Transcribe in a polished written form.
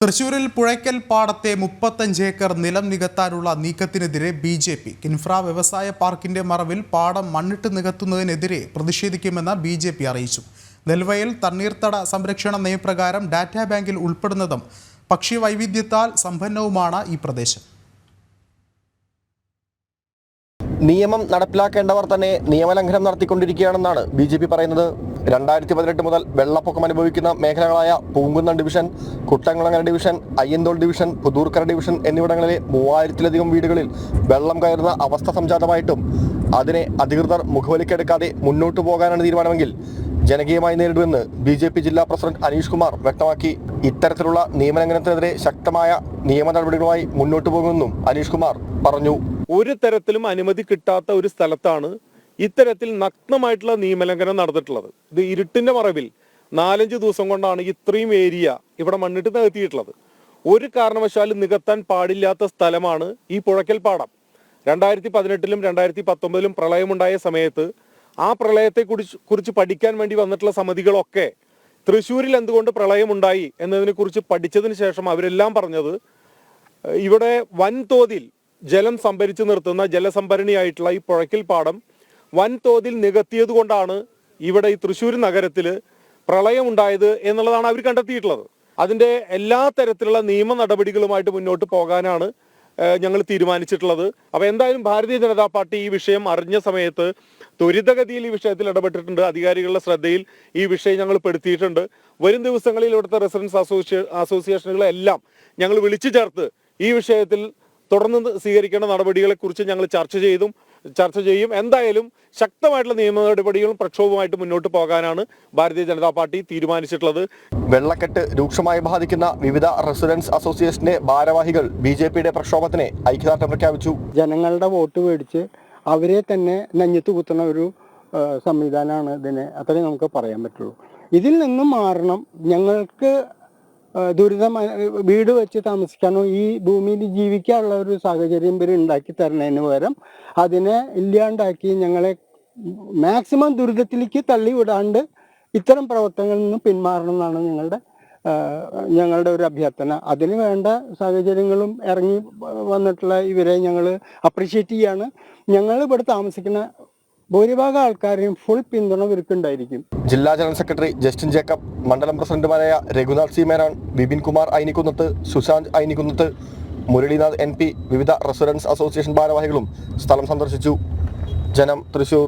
തൃശൂരിൽ പുഴയ്ക്കൽ പാടത്തെ 35 ഏക്കർ നിലം നികത്താനുള്ള നീക്കത്തിനെതിരെ ബി.ജെ.പി. കിൻഫ്ര വ്യവസായ പാർക്കിന്റെ മറവിൽ പാടം മണ്ണിട്ട് നികത്തുന്നതിനെതിരെ പ്രതിഷേധിക്കുമെന്ന് ബി.ജെ.പി. അറിയിച്ചു. നെൽവയൽ തണ്ണീർത്തട സംരക്ഷണ നയപ്രകാരം ഡാറ്റാ ബാങ്കിൽ ഉൾപ്പെടുന്നതും പക്ഷി വൈവിധ്യത്താൽ സമ്പന്നവുമാണ് ഈ പ്രദേശം. നിയമം നടപ്പിലാക്കേണ്ടവർ തന്നെ നിയമലംഘനം നടത്തിക്കൊണ്ടിരിക്കുകയാണെന്നാണ് ബി.ജെ.പി. പറയുന്നത്. 2018 മുതൽ വെള്ളപ്പൊക്കം അനുഭവിക്കുന്ന മേഖലകളായ Poonkunnam division, Kuttankulangara division, Ayyanthole division, Puthurkkara division എന്നിവിടങ്ങളിലെ 3000-ലധികം വീടുകളിൽ വെള്ളം കയറുന്ന അവസ്ഥ സംജാതമായിട്ടും അതിനെ അധികൃതർ മുഖവിലക്കെടുക്കാതെ മുന്നോട്ടു പോകാനാണ് തീരുമാനമെങ്കിൽ ജനകീയമായി നേരിടുമെന്ന് ബി.ജെ.പി. ജില്ലാ പ്രസിഡന്റ് അനീഷ് കുമാർ വ്യക്തമാക്കി. ഇത്തരത്തിലുള്ള നിയമലംഘനത്തിനെതിരെ ശക്തമായ നിയമ നടപടികളുമായി മുന്നോട്ടു പോകുമെന്നും അനീഷ് കുമാർ പറഞ്ഞു. ഒരു തരത്തിലും അനുമതി കിട്ടാത്ത ഒരു സ്ഥലത്താണ് ഇത്തരത്തിൽ നഗ്നമായിട്ടുള്ള നിയമലംഘനം നടന്നിട്ടുള്ളത്. ഇത് ഇരുട്ടിന്റെ മറവിൽ 4-5 ദിവസം കൊണ്ടാണ് ഇത്രയും ഏരിയ ഇവിടെ മണ്ണിട്ട് നികത്തിയിട്ടുള്ളത്. ഒരു കാരണവശാലും നികത്താൻ പാടില്ലാത്ത സ്ഥലമാണ് ഈ പുഴയ്ക്കൽ പാടം. 2018-ലും 2019-ലും പ്രളയമുണ്ടായ സമയത്ത് ആ പ്രളയത്തെ കുറിച്ച് പഠിക്കാൻ വേണ്ടി വന്നിട്ടുള്ള സമിതികളൊക്കെ തൃശ്ശൂരിൽ എന്തുകൊണ്ട് പ്രളയമുണ്ടായി എന്നതിനെ കുറിച്ച് പഠിച്ചതിന് ശേഷം അവരെല്ലാം പറഞ്ഞത് ഇവിടെ വൻതോതിൽ ജലം സംഭരിച്ചു നിർത്തുന്ന ജലസംഭരണിയായിട്ടുള്ള ഈ പുഴയ്ക്കൽ പാടം വൻതോതിൽ നികത്തിയത് കൊണ്ടാണ് ഇവിടെ ഈ തൃശ്ശൂർ നഗരത്തിൽ പ്രളയമുണ്ടായത് എന്നുള്ളതാണ് അവർ കണ്ടെത്തിയിട്ടുള്ളത്. അതിൻ്റെ എല്ലാ തരത്തിലുള്ള നിയമ നടപടികളുമായിട്ട് മുന്നോട്ട് പോകാനാണ് ഞങ്ങൾ തീരുമാനിച്ചിട്ടുള്ളത്. അപ്പോൾ എന്തായാലും ഭാരതീയ ജനതാ പാർട്ടി ഈ വിഷയം അറിഞ്ഞ സമയത്ത് ത്വരിതഗതിയിൽ ഈ വിഷയത്തിൽ ഇടപെട്ടിട്ടുണ്ട്. അധികാരികളുടെ ശ്രദ്ധയിൽ ഈ വിഷയം ഞങ്ങൾ പെടുത്തിയിട്ടുണ്ട്. വരും ദിവസങ്ങളിൽ ഇവിടുത്തെ റെസിഡൻസ് അസോസിയേഷനുകളെല്ലാം ഞങ്ങൾ വിളിച്ചു ചേർത്ത് ഈ വിഷയത്തിൽ തുടർന്ന് സ്വീകരിക്കേണ്ട നടപടികളെ കുറിച്ച് ഞങ്ങൾ ചർച്ച ചെയ്യും. എന്തായാലും ശക്തമായിട്ടുള്ള നിയമ നടപടികളും പ്രക്ഷോഭവുമായിട്ട് മുന്നോട്ട് പോകാനാണ് ഭാരതീയ ജനതാ പാർട്ടി തീരുമാനിച്ചിട്ടുള്ളത്. വെള്ളക്കെട്ട് രൂക്ഷമായി ബാധിക്കുന്ന വിവിധ റെസിഡൻസ് അസോസിയേഷന്റെ ഭാരവാഹികൾ ബി.ജെ.പിയുടെ പ്രക്ഷോഭത്തിന് ഐക്യദാർഢ്യം പ്രഖ്യാപിച്ചു. ജനങ്ങളുടെ വോട്ട് മേടിച്ച് അവരെ തന്നെ നെഞ്ഞത്ത് കുത്തുന്ന ഒരു സംവിധാനമാണ് ഇതിന്, അത്രേ നമുക്ക് പറയാൻ പറ്റുള്ളൂ. ഇതിൽ നിന്നും മാറണം. ഞങ്ങൾക്ക് ദുരിതം വീട് വെച്ച് താമസിക്കാനോ ഈ ഭൂമിയിൽ ജീവിക്കാനുള്ള ഒരു സാഹചര്യം ഇവർ ഉണ്ടാക്കി തരുന്നതിന് പകരം അതിനെ ഇല്ലാണ്ടാക്കി ഞങ്ങളെ മാക്സിമം ദുരിതത്തിലേക്ക് തള്ളിവിടാണ്ട് ഇത്തരം പ്രവർത്തനങ്ങളിൽ നിന്ന് പിന്മാറണം എന്നാണ് ഞങ്ങളുടെ ഒരു അഭ്യർത്ഥന. അതിന് വേണ്ട സാഹചര്യങ്ങളും ഇറങ്ങി വന്നിട്ടുള്ള ഇവരെ ഞങ്ങൾ അപ്രീഷിയേറ്റ് ചെയ്യാണ്. ഞങ്ങൾ ഇവിടെ താമസിക്കുന്ന ഭൂരിഭാഗം ആൾക്കാരെയും ഫുൾ പിന്തുണ ഇവർക്കുണ്ടായിരിക്കും. ജില്ലാ ജനറൽ സെക്രട്ടറി ജസ്റ്റിൻ ജേക്കബ്, മണ്ഡലം പ്രസിഡന്റുമാരായ രഘുനാഥ് സി മേനോൻ, ബിപിൻ കുമാർ ഐനിക്കുന്നത്ത്, സുശാന്ത് ഐനിക്കുന്നത്ത്, മുരളീനാഥ് MP, വിവിധ റെസിഡൻസ് അസോസിയേഷൻ ഭാരവാഹികളും സ്ഥലം സന്ദർശിച്ചു. ജനം, തൃശൂർ.